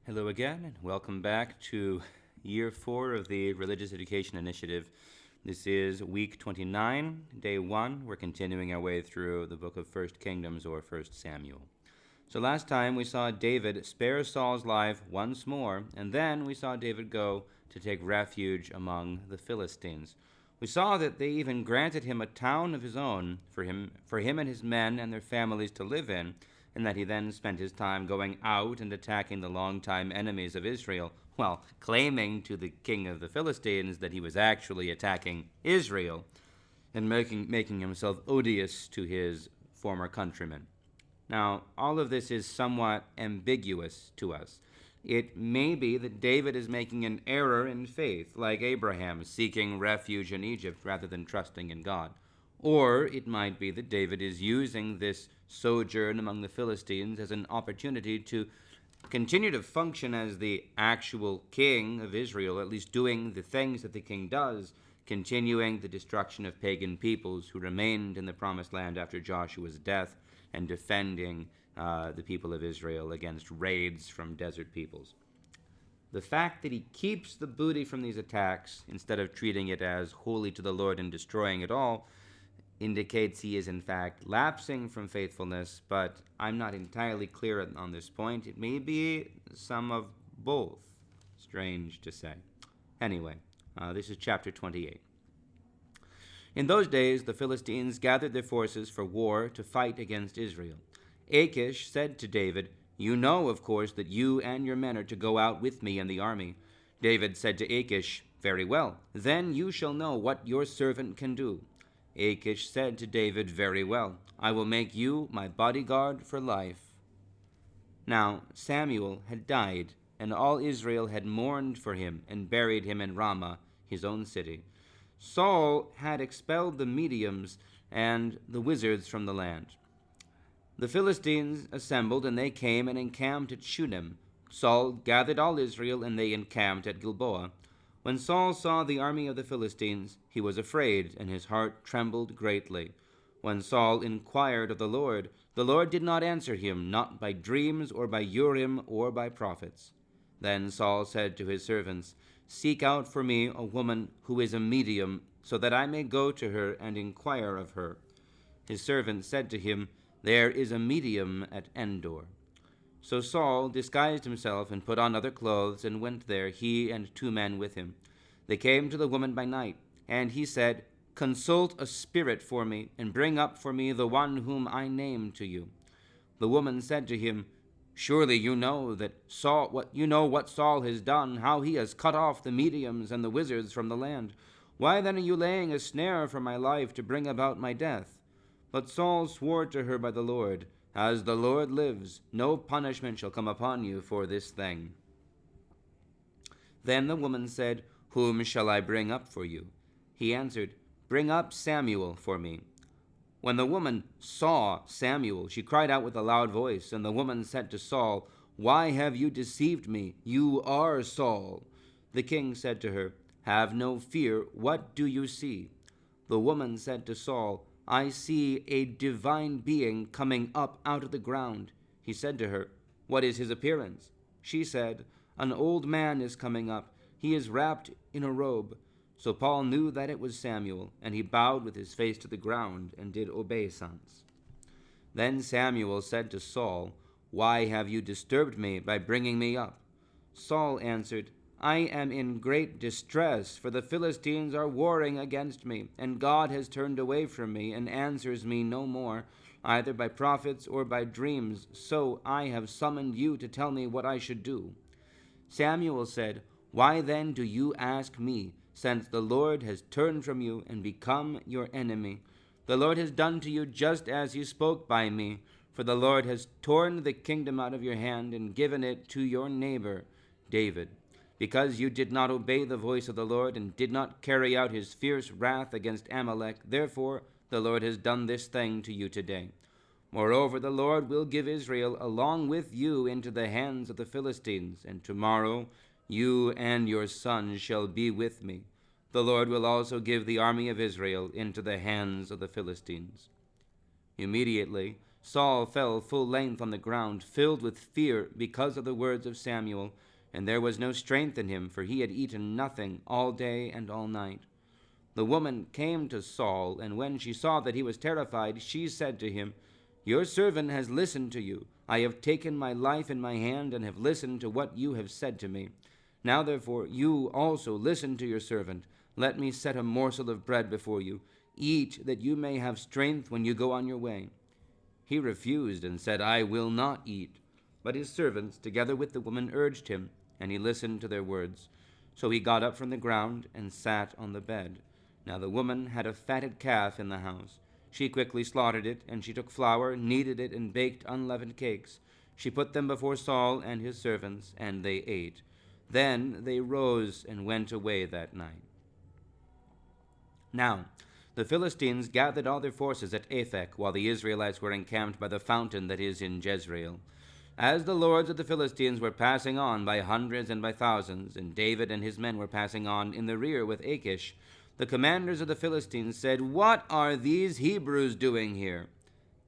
Hello again, and welcome back to year 4 of the Religious Education Initiative. This is week 29, day 1. We're continuing our way through the book of 1 Kingdoms or 1 Samuel. So last time we saw David spare Saul's life once more, and then we saw David go to take refuge among the Philistines. We saw that they even granted him a town of his own for him and his men and their families to live in, and that he then spent his time going out and attacking the longtime enemies of Israel, while claiming to the king of the Philistines that he was actually attacking Israel and making himself odious to his former countrymen. Now, all of this is somewhat ambiguous to us. It may be that David is making an error in faith, like Abraham, seeking refuge in Egypt rather than trusting in God. Or it might be that David is using this sojourn among the Philistines as an opportunity to continue to function as the actual king of Israel, at least doing the things that the king does, continuing the destruction of pagan peoples who remained in the promised land after Joshua's death, and defending the people of Israel against raids from desert peoples. The fact that he keeps the booty from these attacks instead of treating it as holy to the Lord and destroying it all indicates he is in fact lapsing from faithfulness, but I'm not entirely clear on this point. It may be some of both. Strange to say. Anyway, this is chapter 28. In those days, the Philistines gathered their forces for war to fight against Israel. Achish said to David, "You know, of course, that you and your men are to go out with me in the army." David said to Achish, "Very well, then you shall know what your servant can do." Achish said to David, "Very well, I will make you my bodyguard for life." Now Samuel had died, and all Israel had mourned for him and buried him in Ramah, his own city. Saul had expelled the mediums and the wizards from the land. The Philistines assembled, and they came and encamped at Shunem. Saul gathered all Israel, and they encamped at Gilboa. When Saul saw the army of the Philistines, he was afraid, and his heart trembled greatly. When Saul inquired of the Lord did not answer him, not by dreams or by Urim or by prophets. Then Saul said to his servants, "Seek out for me a woman who is a medium, so that I may go to her and inquire of her." His servants said to him, "There is a medium at Endor." So Saul disguised himself and put on other clothes and went there, he and 2 men with him. They came to the woman by night, and he said, "Consult a spirit for me, and bring up for me the one whom I name to you." The woman said to him, "Surely you know what Saul has done, how he has cut off the mediums and the wizards from the land. Why then are you laying a snare for my life to bring about my death?" But Saul swore to her by the Lord, "As the Lord lives, no punishment shall come upon you for this thing." Then the woman said, "Whom shall I bring up for you?" He answered, "Bring up Samuel for me." When the woman saw Samuel, she cried out with a loud voice, and the woman said to Saul, "Why have you deceived me? You are Saul." The king said to her, "Have no fear. What do you see?" The woman said to Saul, "I see a divine being coming up out of the ground." He said to her, "What is his appearance?" She said, "An old man is coming up. He is wrapped in a robe." So Paul knew that it was Samuel, and he bowed with his face to the ground and did obeisance. Then Samuel said to Saul, "Why have you disturbed me by bringing me up?" Saul answered, "I am in great distress, for the Philistines are warring against me, and God has turned away from me and answers me no more, either by prophets or by dreams. So I have summoned you to tell me what I should do." Samuel said, "Why then do you ask me, since the Lord has turned from you and become your enemy? The Lord has done to you just as he spoke by me, for the Lord has torn the kingdom out of your hand and given it to your neighbor, David. Because you did not obey the voice of the Lord and did not carry out his fierce wrath against Amalek, therefore the Lord has done this thing to you today. Moreover, the Lord will give Israel along with you into the hands of the Philistines, and tomorrow you and your sons shall be with me. The Lord will also give the army of Israel into the hands of the Philistines." Immediately Saul fell full length on the ground, filled with fear because of the words of Samuel, and there was no strength in him, for he had eaten nothing all day and all night. The woman came to Saul, and when she saw that he was terrified, she said to him, Your servant has listened to you. I have taken my life in my hand and have listened to what you have said to me. Now therefore you also listen to your servant. Let me set a morsel of bread before you. Eat, that you may have strength when you go on your way. He refused and said, I will not eat. But his servants, together with the woman, urged him, and he listened to their words. So he got up from the ground and sat on the bed. Now the woman had a fatted calf in the house. She quickly slaughtered it, and she took flour, kneaded it, and baked unleavened cakes. She put them before Saul and his servants, and they ate. Then they rose and went away that night. Now the Philistines gathered all their forces at Aphek, while the Israelites were encamped by the fountain that is in Jezreel. As the lords of the Philistines were passing on by hundreds and by thousands, and David and his men were passing on in the rear with Achish, the commanders of the Philistines said, What are these Hebrews doing here?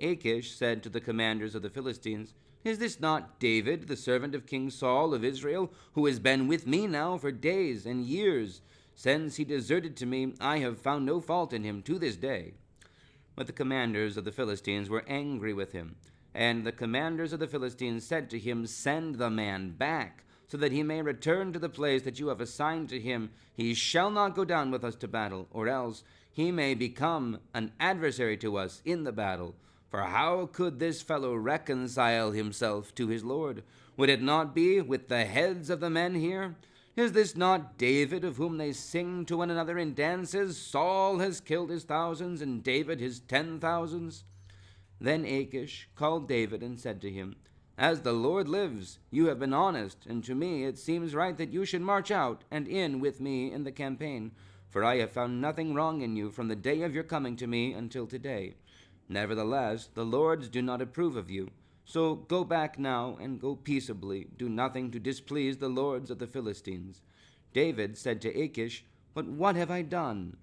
Achish said to the commanders of the Philistines, Is this not David, the servant of King Saul of Israel, who has been with me now for days and years? Since he deserted to me, I have found no fault in him to this day. But the commanders of the Philistines were angry with him. And the commanders of the Philistines said to him, Send the man back, so that he may return to the place that you have assigned to him. He shall not go down with us to battle, or else he may become an adversary to us in the battle. For how could this fellow reconcile himself to his Lord? Would it not be with the heads of the men here? Is this not David, of whom they sing to one another in dances? Saul has killed his thousands, and David his 10,000s. Then Achish called David and said to him, As the Lord lives, you have been honest, and to me it seems right that you should march out and in with me in the campaign, for I have found nothing wrong in you from the day of your coming to me until today. Nevertheless, the lords do not approve of you. So go back now and go peaceably. Do nothing to displease the lords of the Philistines. David said to Achish, But what have I done?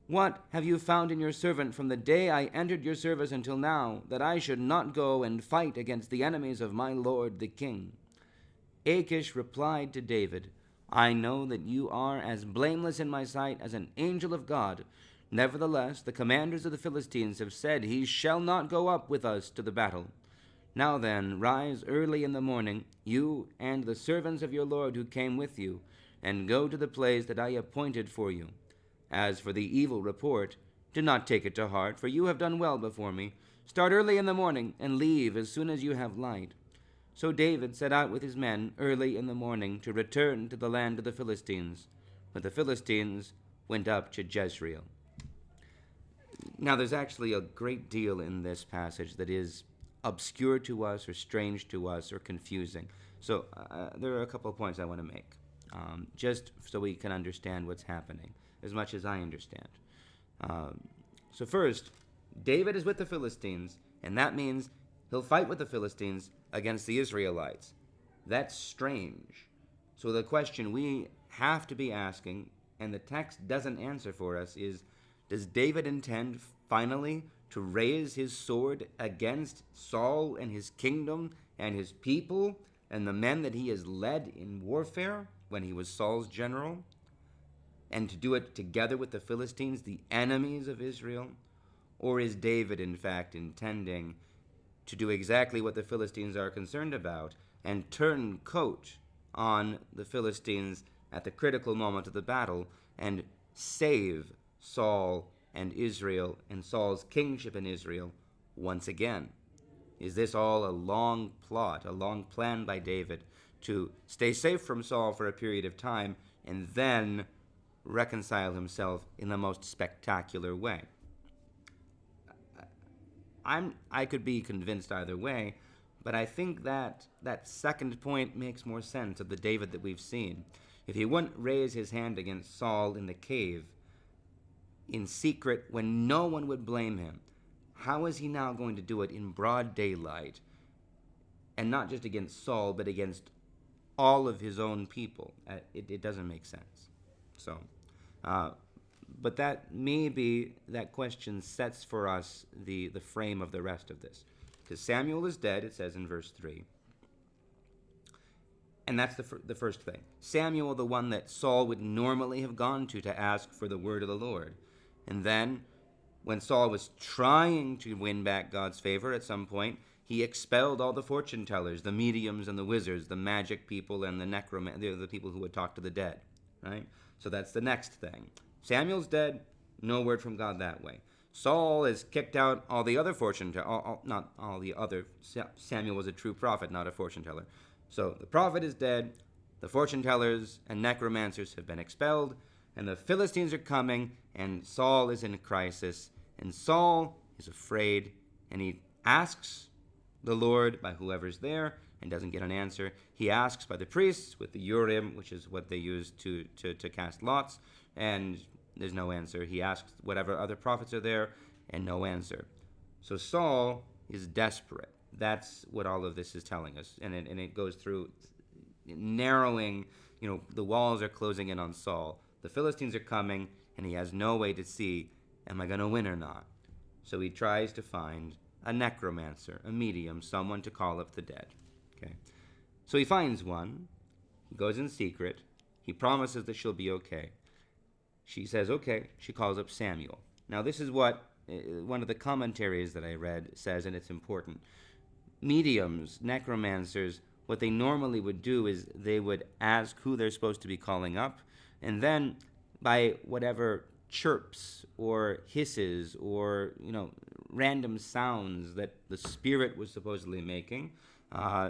What have you found in your servant from the day I entered your service until now, that I should not go and fight against the enemies of my lord the king? Achish replied to David, I know that you are as blameless in my sight as an angel of God. Nevertheless, the commanders of the Philistines have said, He shall not go up with us to the battle. Now then, rise early in the morning, you and the servants of your Lord who came with you, and go to the place that I appointed for you. As for the evil report, do not take it to heart, for you have done well before me. Start early in the morning, and leave as soon as you have light. So David set out with his men early in the morning to return to the land of the Philistines. But the Philistines went up to Jezreel. Now there's actually a great deal in this passage that is obscure to us or strange to us or confusing. So there are a couple of points I want to make, just so we can understand what's happening as much as I understand. So first, David is with the Philistines, and that means he'll fight with the Philistines against the Israelites. That's strange. So the question we have to be asking, and the text doesn't answer for us, is, does David intend finally to raise his sword against Saul and his kingdom and his people and the men that he has led in warfare when he was Saul's general, and to do it together with the Philistines, the enemies of Israel? Or is David, in fact, intending to do exactly what the Philistines are concerned about and turn coat on the Philistines at the critical moment of the battle and save Saul and Israel and Saul's kingship in Israel once again? Is this all a long plot, a long plan by David to stay safe from Saul for a period of time and then reconcile himself in the most spectacular way? I could be convinced either way, but I think that second point makes more sense of the David that we've seen. If he wouldn't raise his hand against Saul in the cave, in secret, when no one would blame him, how is he now going to do it in broad daylight, and not just against Saul, but against all of his own people? It doesn't make sense. So, but that maybe that question sets for us the frame of the rest of this, because Samuel is dead, it says in verse 3. And that's the first thing. Samuel, the one that Saul would normally have gone to ask for the word of the Lord. And then, when Saul was trying to win back God's favor at some point, he expelled all the fortune tellers, the mediums and the wizards, the magic people and the necromancers, the people who would talk to the dead, right? So that's the next thing. Samuel's dead, no word from God that way. Saul has kicked out all the other fortune tellers, not all the other. Samuel was a true prophet, not a fortune teller. So the prophet is dead, the fortune tellers and necromancers have been expelled, and the Philistines are coming, and Saul is in a crisis, and Saul is afraid, and he asks the Lord by whoever's there and doesn't get an answer. He asks by the priests with the Urim, which is what they use to cast lots, and there's no answer. He asks whatever other prophets are there, and no answer. So Saul is desperate. That's what all of this is telling us. And it goes through narrowing, the walls are closing in on Saul. The Philistines are coming, and he has no way to see, am I going to win or not? So he tries to find a necromancer, a medium, someone to call up the dead. Okay. So he finds one. He goes in secret. He promises that she'll be okay. She says, okay. She calls up Samuel. Now, this is what one of the commentaries that I read says, and it's important. Mediums, necromancers, what they normally would do is they would ask who they're supposed to be calling up, and then by whatever chirps or hisses or, random sounds that the spirit was supposedly making,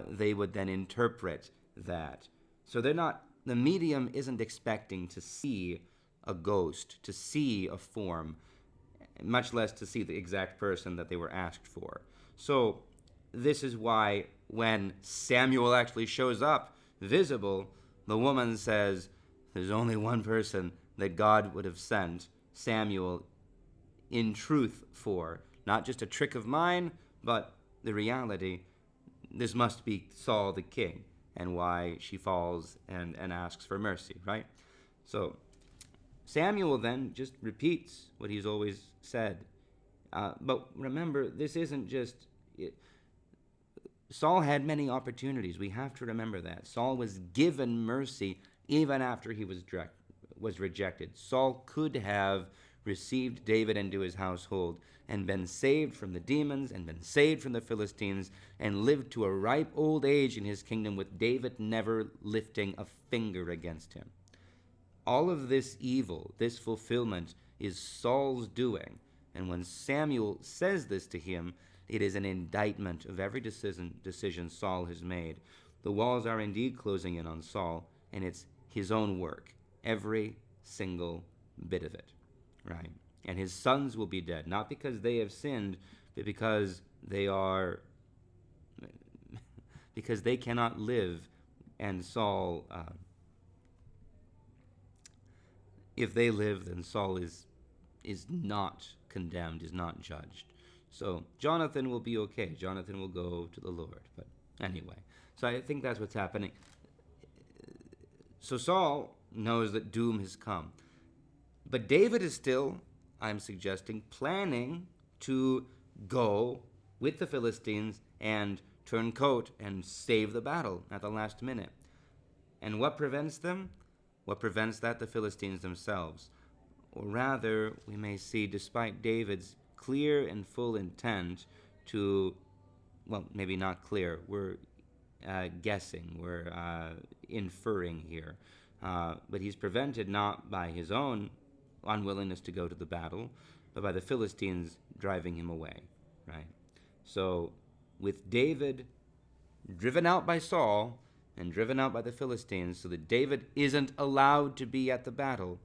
they would then interpret that. So the medium isn't expecting to see a ghost, to see a form, much less to see the exact person that they were asked for. So this is why when Samuel actually shows up visible, the woman says, there's only one person that God would have sent Samuel in truth for. Not just a trick of mine, but the reality. This must be Saul the king, and why she falls and asks for mercy, right? So Samuel then just repeats what he's always said. But remember, this isn't just... Saul had many opportunities. We have to remember that. Saul was given mercy even after he was rejected. Saul could have received David into his household and been saved from the demons and been saved from the Philistines and lived to a ripe old age in his kingdom with David never lifting a finger against him. All of this evil, this fulfillment, is Saul's doing. And when Samuel says this to him, it is an indictment of every decision Saul has made. The walls are indeed closing in on Saul, and it's his own work, every single bit of it, right? And his sons will be dead, not because they have sinned, but because they cannot live, and Saul, if they live, then Saul is not condemned, is not judged. So Jonathan will be okay. Jonathan will go to the Lord. But anyway, so I think that's what's happening. So Saul knows that doom has come. But David is still, I'm suggesting, planning to go with the Philistines and turn coat and save the battle at the last minute. And what prevents them? What prevents that? The Philistines themselves. Or rather, we may see, despite David's clear and full intent to, well, maybe not clear, we're guessing, we're inferring here, but he's prevented not by his own unwillingness to go to the battle, but by the Philistines driving him away, right? So with David driven out by Saul and driven out by the Philistines, so that David isn't allowed to be at the battle,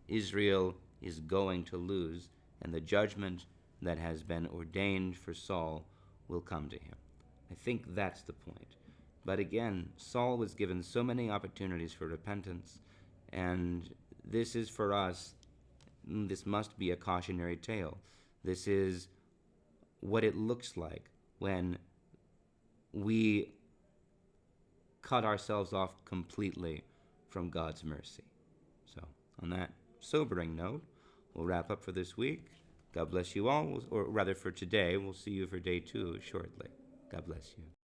Israel is going to lose, and the judgment that has been ordained for Saul will come to him. I think that's the point. But again, Saul was given so many opportunities for repentance, and this is for us, this must be a cautionary tale. This is what it looks like when we cut ourselves off completely from God's mercy. So, on that sobering note, we'll wrap up for this week. God bless you all, or rather for today. We'll see you for day 2 shortly. God bless you.